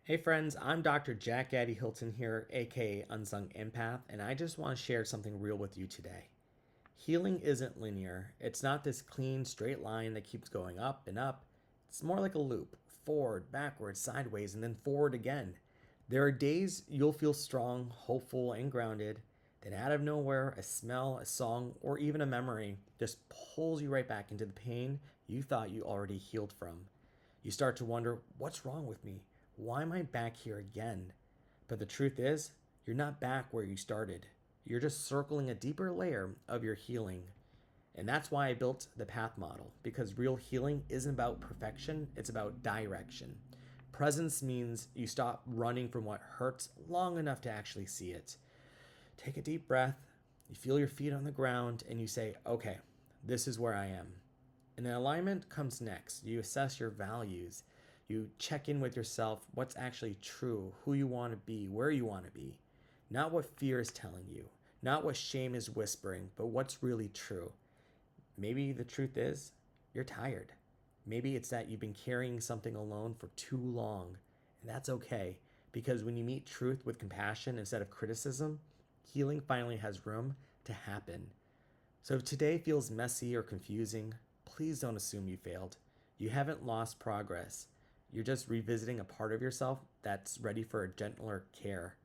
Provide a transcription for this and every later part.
Hey friends, I'm Dr. Gatti Hilton here, aka Unsung Empath, and I just want to share something real with you today. Healing isn't linear. It's not this clean, straight line that keeps going up and up. It's more like a loop forward, backward, sideways, and then forward again. There are days you'll feel strong, hopeful, and grounded. Then, out of nowhere, a smell, a song, or even a memory just pulls you right back into the pain you thought you already healed from. You start to wonder, what's wrong with me? Why am I back here again? But the truth is, you're not back where you started. You're just circling a deeper layer of your healing. And that's why I built the PATH model, because real healing isn't about perfection, it's about direction. Presence means you stop running from what hurts long enough to actually see it. Take a deep breath, you feel your feet on the ground, and you say, okay, this is where I am. And then alignment comes next. You assess your values. You check in with yourself, what's actually true, who you want to be, where you want to be. Not what fear is telling you, not what shame is whispering, but what's really true. Maybe the truth is you're tired. Maybe it's that you've been carrying something alone for too long. And that's okay, because when you meet truth with compassion instead of criticism, healing finally has room to happen. So if today feels messy or confusing, please don't assume you failed. You haven't lost progress. You're just revisiting a part of yourself that's ready for a gentler care.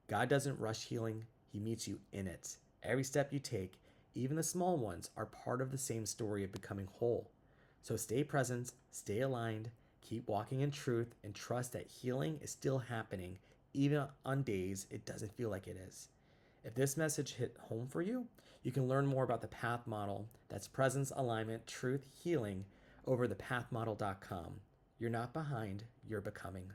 God doesn't rush healing, He meets you in it. Every step you take, even the small ones, are part of the same story of becoming whole. So stay present, stay aligned, keep walking in truth, and trust that healing is still happening, even on days it doesn't feel like it is. If this message hit home for you, you can learn more about the PATH model. That's presence, alignment, truth, healing over thepathmodel.com. You're not behind, you're becoming.